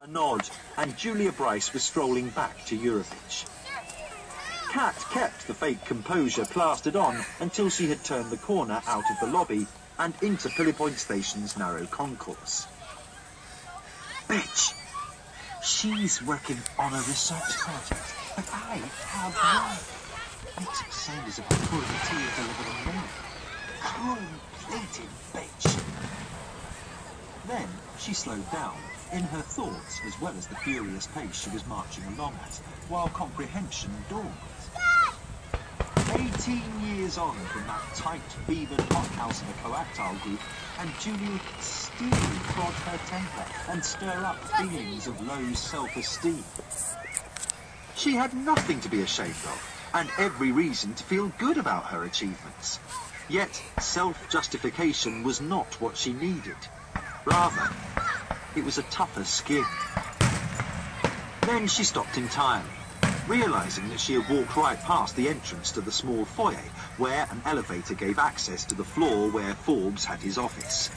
A nod, and Julia Bryce was strolling back to Eurovitch. Kat kept the fake composure plastered on until she had turned the corner out of the lobby and into Pillar Point Station's narrow concourse. Bitch! She's working on a research project, but I have work. Makes it sound as if I'm pouring the tea and delivering milk. Chrome-plated bitch! Then she slowed down, in her thoughts as well as the furious pace she was marching along at, while comprehension dawned. 18 years on from that tight, fevered hothouse of a coactile group, and Julia could still prod her temper and stir up feelings of low self-esteem. She had nothing to be ashamed of, and every reason to feel good about her achievements. Yet, self-justification was not what she needed. Rather, it was a tougher skin. Then she stopped entirely, realising that she had walked right past the entrance to the small foyer, where an elevator gave access to the floor where Forbes had his office.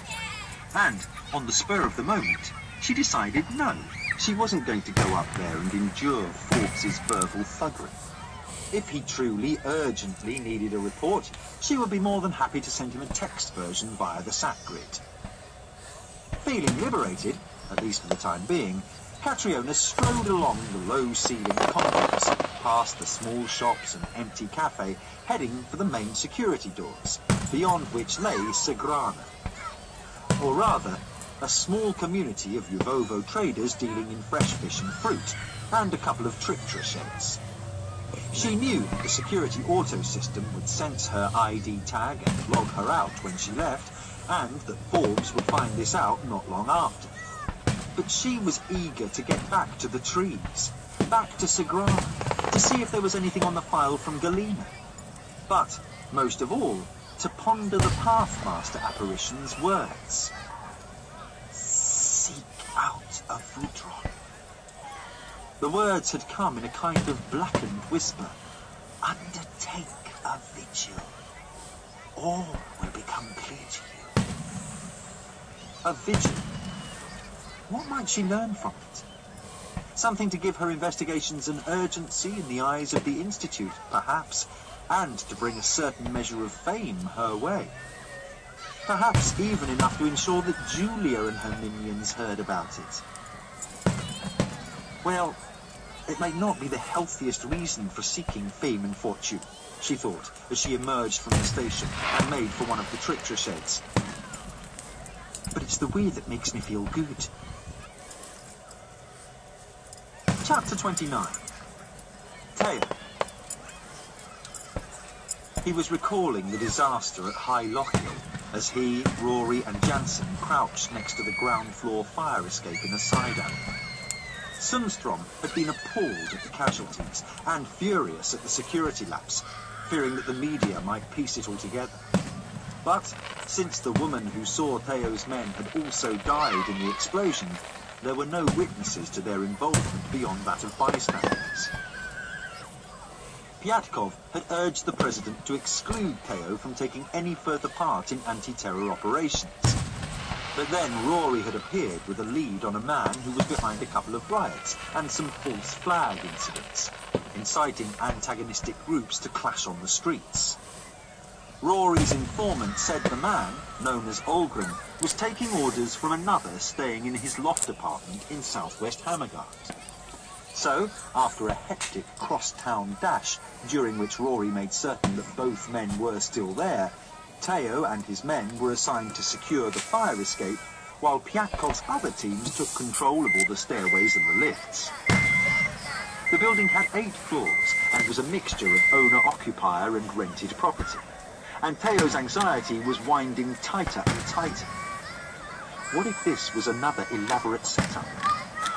And, on the spur of the moment, she decided no, she wasn't going to go up there and endure Forbes's verbal thuggery. If he truly, urgently needed a report, she would be more than happy to send him a text version via the sat grid. Feeling liberated, at least for the time being, Catriona strode along the low-ceilinged complex, past the small shops and empty cafe, heading for the main security doors, beyond which lay Sagrana. Or rather, a small community of Uvovo traders dealing in fresh fish and fruit, and a couple of Trictra sheds. She knew that the security auto system would sense her ID tag and log her out when she left, and that Forbes would find this out not long after. But she was eager to get back to the trees, back to Sagrana, to see if there was anything on the file from Galena. But, most of all, to ponder the Pathmaster apparition's words. Seek out a Voudron. The words had come in a kind of blackened whisper. Undertake a vigil. All will become clear to you. A vigil? What might she learn from it? Something to give her investigations an urgency in the eyes of the Institute, perhaps, and to bring a certain measure of fame her way. Perhaps even enough to ensure that Julia and her minions heard about it. Well, it may not be the healthiest reason for seeking fame and fortune, she thought, as she emerged from the station and made for one of the Trictra sheds. But it's the way that makes me feel good. Chapter 29. Teo. He was recalling the disaster at High Lochiel as he, Rory and Jansen crouched next to the ground floor fire escape in a side alley. Sundstrom had been appalled at the casualties and furious at the security lapse, fearing that the media might piece it all together. But since the woman who saw Theo's men had also died in the explosion, there were no witnesses to their involvement beyond that of bystanders. Pyatkov had urged the president to exclude Theo from taking any further part in anti-terror operations. But then Rory had appeared with a lead on a man who was behind a couple of riots and some false flag incidents, inciting antagonistic groups to clash on the streets. Rory's informant said the man, known as Olgren, was taking orders from another staying in his loft apartment in southwest Hammergard. So, after a hectic cross-town dash, during which Rory made certain that both men were still there, Theo and his men were assigned to secure the fire escape, while Pyatkov's other teams took control of all the stairways and the lifts. The building had 8 floors and was a mixture of owner-occupier and rented property, and Theo's anxiety was winding tighter and tighter. What if this was another elaborate setup?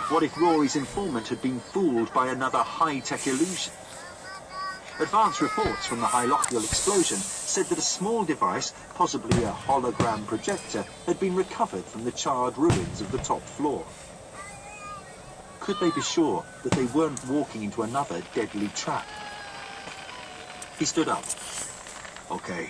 What if Rory's informant had been fooled by another high-tech illusion? Advance reports from the High Lochiel explosion said that a small device, possibly a hologram projector, had been recovered from the charred ruins of the top floor. Could they be sure that they weren't walking into another deadly trap? He stood up. Okay,